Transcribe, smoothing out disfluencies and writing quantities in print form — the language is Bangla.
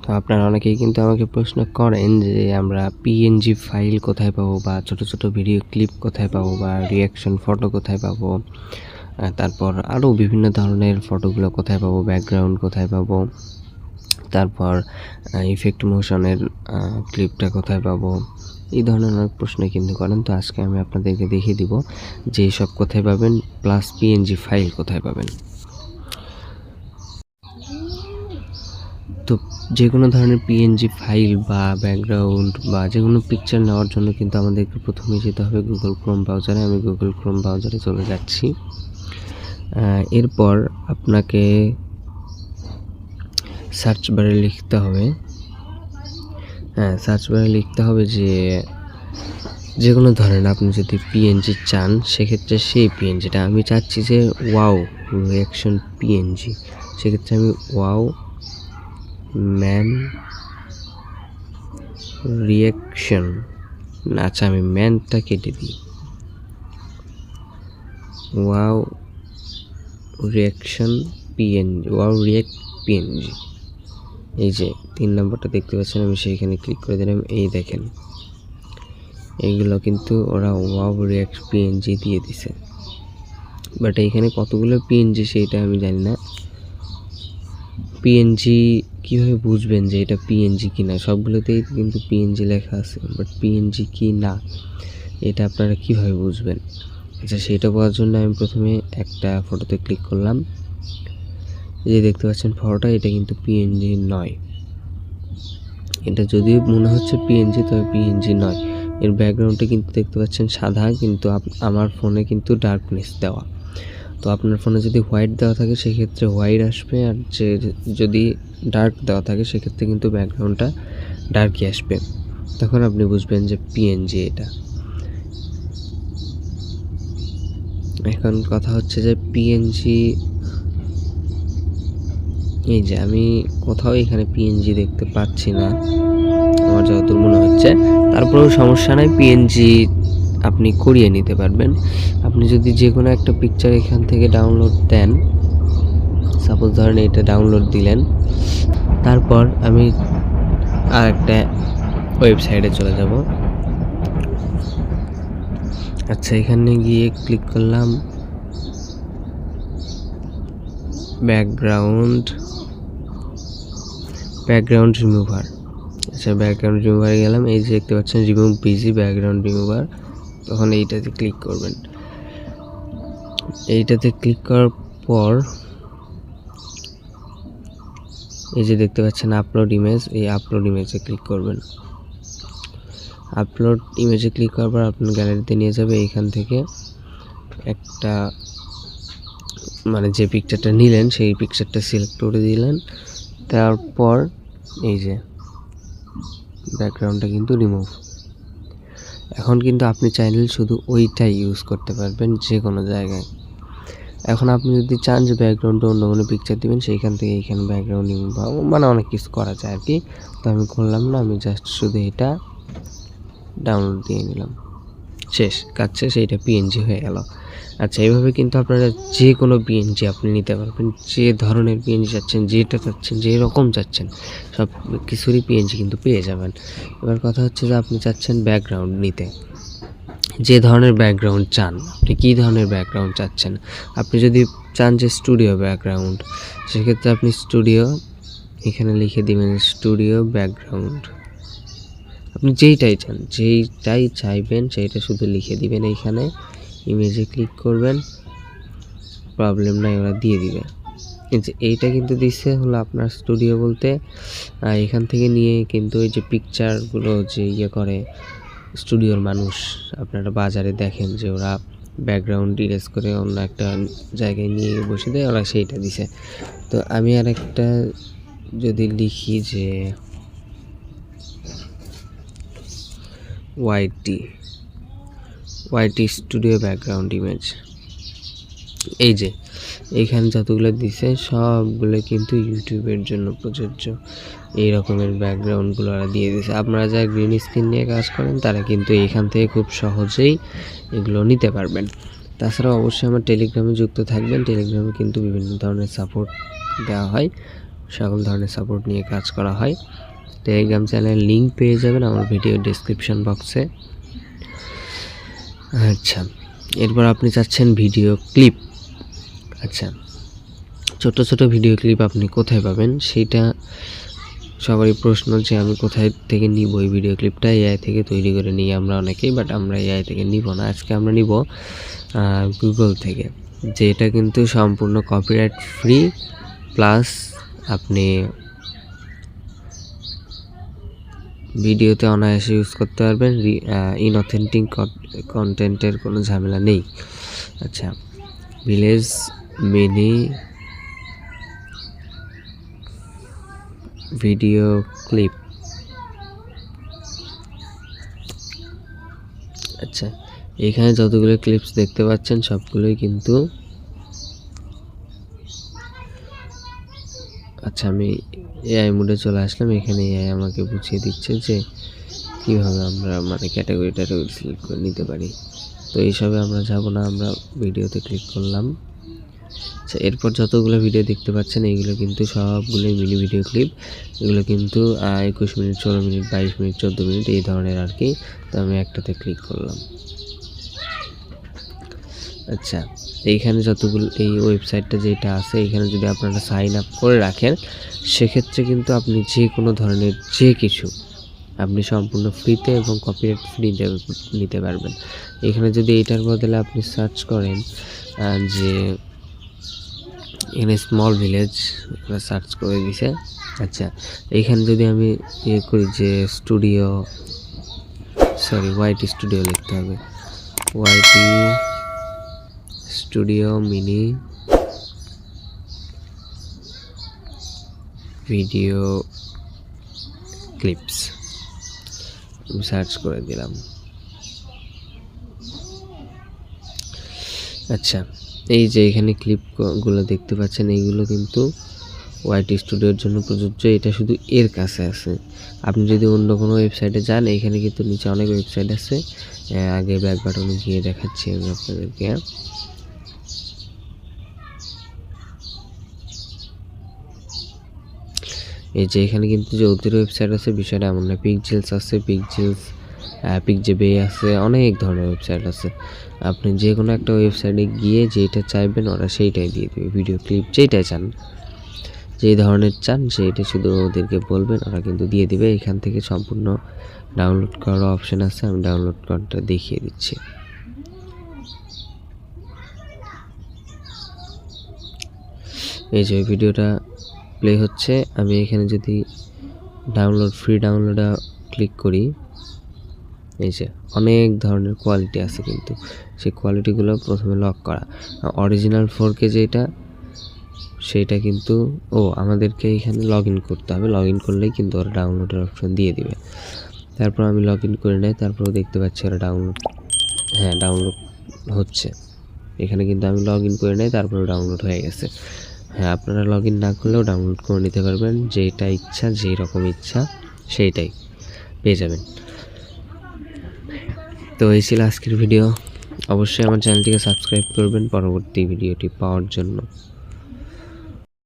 তো আপনারা অনেকেই কিন্তু আমাকে প্রশ্ন করেন যে আমরা পিএনজি ফাইল কোথায় পাবো বা ছোট ছোট ভিডিও ক্লিপ কোথায় পাবো বা রিয়াকশন ফটো কোথায় পাবো, তারপর আরও বিভিন্ন ধরনের ফটোগুলো কোথায় পাবো, ব্যাকগ্রাউন্ড কোথায় পাবো, তারপর ইফেক্ট মোশনের ক্লিপটা কোথায় পাবো, এই ধরনের অনেক প্রশ্ন কিন্তু করেন। তো আজকে আমি আপনাদেরকে দেখিয়ে দিব যে সব কোথায় পাবেন প্লাস পিএনজি ফাইল কোথায় পাবেন। তো যে কোনো ধরনের পিএনজি ফাইল বা ব্যাকগ্রাউন্ড বা যে কোনো পিকচার নেওয়ার জন্য কিন্তু আমাদেরকে প্রথমে যেতে হবে গুগল ক্রোম ব্রাউজারে। আমি গুগল ক্রোম ব্রাউজারে চলে যাচ্ছি। এরপর আপনাকে সার্চ বারে লিখতে হবে, সার্চ বারে লিখতে হবে যে কোনো ধরেন আপনি যদি পিএনজি চান সেক্ষেত্রে সেই পিএনজিটা আমি চাচ্ছি যে ওয়াও রিয়াকশন পিএনজি, সেক্ষেত্রে আমি ওয়াও ম্যান রিয়াকশন, আচ্ছা আমি ম্যানটা কেটে দিই, wow reaction PNG, wow react PNG, এই যে 3 নম্বরটা দেখতে পাচ্ছেন, আমি সেইখানে ক্লিক করে দিলাম। এই দেখেন এইগুলো কিন্তু ওরা ওয়াও রিয়াক্ট পিএনজি দিয়ে দিছে, বাট এইখানে কতগুলো পিএনজি সেইটা আমি জানি না। পিএনজি কীভাবে বুঝবেন যে এটা পিএনজি কি না? সবগুলোতেই কিন্তু পিএনজি লেখা আছে, বাট পিএনজি কি না এটা আপনারা কীভাবে বুঝবেন? আচ্ছা সেটা পাওয়ার জন্য আমি প্রথমে একটা ফটোতে ক্লিক করলাম। এই যে দেখতে পাচ্ছেন ফটোটা, এটা কিন্তু পিএনজি নয়। এটা যদিও মনে হচ্ছে পিএনজি, তবে পিএনজি নয়। এর ব্যাকগ্রাউন্ডটা কিন্তু দেখতে পাচ্ছেন সাদা, কিন্তু আমার ফোনে কিন্তু ডার্কনেস দেওয়া। তো আপনার ফোনে যদি হোয়াইট দেওয়া থাকে সেক্ষেত্রে হোয়াইট আসবে, আর যদি ডার্ক দেওয়া থাকে সেক্ষেত্রে কিন্তু ব্যাকগ্রাউন্ডটা ডার্কই আসবে। তখন আপনি বুঝবেন যে পিএনজি এটা। এখন কথা হচ্ছে যে পিএনজি, এই যে আমি কোথাও এখানে পিএনজি দেখতে পাচ্ছি না আমার যতদূর মনে হচ্ছে। তারপরেও সমস্যা নাই, পিএনজি আপনি করিয়ে নিতে পারবেন। আপনি যদি যে কোনো একটা পিকচার এখান থেকে ডাউনলোড দেন, সাপোজ ধরেন এটা ডাউনলোড দিলেন, তারপর আমি আর একটা ওয়েবসাইটে চলে যাব। আচ্ছা এখানে গিয়ে ক্লিক করলাম ব্যাকগ্রাউন্ড রিমুভার। আচ্ছা ব্যাকগ্রাউন্ড রিমুভারে গেলাম, এই যে দেখতে পাচ্ছেন রিমুভ বিজি ব্যাকগ্রাউন্ড রিমুভার। তখন এইটাতে ক্লিক করবেন। এইটাতে ক্লিক করার পর এই যে দেখতে পাচ্ছেন আপলোড ইমেজ, এই আপলোড ইমেজে ক্লিক করবেন। আপলোড ইমেজে ক্লিক করার পর আপনার গ্যালারিতে নিয়ে যাবে। এইখান থেকে একটা মানে যে পিকচারটা নিলেন সেই পিকচারটা সিলেক্ট করে দিলেন। তারপর এই যে ব্যাকগ্রাউন্ডটা কিন্তু রিমুভ। এখন কিন্তু আপনি চাইলে শুধু ওইটাই ইউজ করতে পারবেন যে কোনো জায়গায়। এখন আপনি যদি চান যে ব্যাকগ্রাউন্ডে অন্য কোনো পিকচার দিবেন, সেইখান থেকে এইখানে ব্যাকগ্রাউন্ড রিমুভ পাবো, মানে অনেক কিছু করা যায় আর কি। তো আমি করলাম না, আমি জাস্ট শুধু এটা ডাউনলোড দিয়ে নিলাম, শেষ কাজ শেষ, এইটা পিএনজি হয়ে গেল। আচ্ছা এইভাবে কিন্তু আপনারা যে কোনো পিএনজি আপনি নিতে পারবেন, যে ধরনের পিএনজি চাচ্ছেন, যেটা চাচ্ছেন, যে রকম চাচ্ছেন সব কিছুরই পিএনজি কিন্তু পেয়ে যাবেন। এবার কথা হচ্ছে যে আপনি চাচ্ছেন ব্যাকগ্রাউন্ড নিতে, যে ধরনের ব্যাকগ্রাউন্ড চান, আপনি কী ধরনের ব্যাকগ্রাউন্ড চাচ্ছেন। আপনি যদি চান যে স্টুডিও ব্যাকগ্রাউন্ড, সেক্ষেত্রে আপনি স্টুডিও এখানে লিখে দিবেন, স্টুডিও ব্যাকগ্রাউন্ড। আপনি যেইটাই চান, যেইটাই চাইবেন সেইটা শুধু লিখে দিবেন। এইখানে ইমেজে ক্লিক করবেন, প্রবলেম নাই, ওরা দিয়ে দিবে। এইটা কিন্তু দিচ্ছে হলো আপনার স্টুডিও বলতে এখান থেকে নিয়ে কিন্তু ওই যে পিকচারগুলো যে ইয়ে করে স্টুডিওর মানুষ, আপনারা বাজারে দেখেন যে ওরা ব্যাকগ্রাউন্ড ইরেজ করে অন্য একটা জায়গায় নিয়ে বসে দেয়, ওরা সেইটা দিছে। তো আমি আর একটা যদি লিখি যে ওয়াইটি স্টুডিও ব্যাকগ্রাউন্ড ইমেজ, এই যে এইখানে যতগুলো দিছে সবগুলো কিন্তু ইউটিউবের জন্য প্রযোজ্য। এই রকমের ব্যাকগ্রাউন্ডগুলো ওরা দিয়ে দিছে। আপনারা যারা গ্রিন স্ক্রিন নিয়ে কাজ করেন তারা কিন্তু এখান থেকে খুব সহজেই এগুলো নিতে পারবেন। তাছাড়া অবশ্যই আমার টেলিগ্রামে যুক্ত থাকবেন। টেলিগ্রামে কিন্তু বিভিন্ন ধরনের সাপোর্ট দেওয়া হয়, সকল ধরনের সাপোর্ট নিয়ে কাজ করা হয়। টেলিগ্রাম চ্যানেলের লিঙ্ক পেয়ে যাবেন আমার ভিডিও ডেসক্রিপশন বক্সে। আচ্ছা, এরপর আপনি চাচ্ছেন ভিডিও ক্লিপ। আচ্ছা, ছোট ছোট ভিডিও ক্লিপ আপনি কোথায় পাবেন সেইটা সবারই প্রশ্ন, যে আমি কোথায় থেকে নিব এই ভিডিও ক্লিপটা। এআই থেকে তৈরি করে নিই আমরা অনেকেই, বাট আমরা এআই থেকে নিব না। আজকে আমরা নিব গুগল থেকে, যেটা কিন্তু সম্পূর্ণ কপিরাইট ফ্রি, প্লাস আপনি ভিডিওতে অনায়াসে ইউজ করতে পারবেন। ইনঅথেন্টিক কন্টেন্টের কোনো ঝামেলা নেই। আচ্ছা, ভিলেজ মিনি ভিডিও ক্লিপ। আচ্ছা, এখানে যতগুলো ক্লিপস দেখতে পাচ্ছেন সবগুলোই কিন্তু, আচ্ছা আমি এআই মোডে চলে আসলাম। এখানে এআই আমাকে বুঝিয়ে দিচ্ছে যে কীভাবে আমরা মানে ক্যাটাগরি সিলেক্ট করে নিতে পারি। তো এইসবে আমরা যাব না, আমরা ভিডিওতে ক্লিক করলাম। আচ্ছা, এরপর যতগুলো ভিডিও দেখতে পাচ্ছেন এইগুলো কিন্তু সবগুলোই মিনি ভিডিও ক্লিপ। এগুলো কিন্তু 21 মিনিট, 16 মিনিট, 22 মিনিট, 14 মিনিট এই ধরনের আর কি। তো আমি একটাতে ক্লিক করলাম। আচ্ছা, এইখানে যতগুলো এই ওয়েবসাইটটা যেটা আছে, এখানে যদি আপনারা সাইন আপ করে রাখেন সেক্ষেত্রে কিন্তু আপনি যে কোনো ধরনের যে কিছু আপনি সম্পূর্ণ ফ্রিতে এবং কপিরাইট ফ্রি নিতে পারবেন। এখানে যদি এইটার বদলে আপনি সার্চ করেন যে এখানে স্মল ভিলেজ সার্চ করে দিছে। আচ্ছা, এইখানে যদি আমি করি যে ওয়াইটি স্টুডিও লিখতে হবে, YT studio mini video clips search করে দিলাম। আচ্ছা, এই যে এখানে ক্লিপগুলো দেখতে পাচ্ছেন এইগুলো কিন্তু ওয়াইটি স্টুডিওর জন্য প্রযোজ্য। এটা শুধু এর কাছে আছে। আপনি যদি অন্য কোনো ওয়েবসাইটে যান, এখানে কিন্তু নিচে অনেক ওয়েবসাইট আছে। আগে ব্যাক বাটনে গিয়ে দেখাচ্ছি আমি আপনাদেরকে। এই যে এখানে কিন্তু যে ওদের ওয়েবসাইট আছে বিষয়টা এমন না। পিক্সেলস আছে, পিকজেবে আছে, অনেক ধরনের ওয়েবসাইট আছে। আপনি যে কোনো একটা ওয়েবসাইটে গিয়ে যেটা চাইবেন ওরা সেইটাই দিয়ে দেবে। ভিডিও ক্লিপ যেটাই চান, যেই ধরনের চান সেইটা শুধু ওদেরকে বলবেন, ওরা কিন্তু দিয়ে দিবে। এখান থেকে সম্পূর্ণ ডাউনলোড করার অপশান আছে, আমি ডাউনলোড করাটা দেখিয়ে দিচ্ছি। এই যে ভিডিওটা প্লে হচ্ছে, আমি এখানে যদি ফ্রি ডাউনলোডে ক্লিক করি, এই যে অনেক ধরনের কোয়ালিটি আছে, কিন্তু সেই কোয়ালিটিগুলো প্রথমে লক করা। অরিজিনাল 4K যেটা সেইটা কিন্তু আমাদেরকে এখানে লগ ইন করতে হবে। লগ ইন করলেই কিন্তু ওরা ডাউনলোডের অপশন দিয়ে দিবে। তারপর আমি লগ ইন করে নেই, তারপরেও দেখতে পাচ্ছি ওরা ডাউনলোড হচ্ছে। এখানে কিন্তু আমি লগ ইন করে নেই, তারপরে ডাউনলোড হয়ে গেছে। হ্যাঁ, আপনারা লগ ইন না করলেও ডাউনলোড করে নিতে পারবেন। যেটা ইচ্ছা, যেই রকম ইচ্ছা সেইটাই পেয়ে যাবেন। তো এই ছিল আজকের ভিডিও। অবশ্যই আমার চ্যানেলটিকে সাবস্ক্রাইব করবেন পরবর্তী ভিডিওটি পাওয়ার জন্য।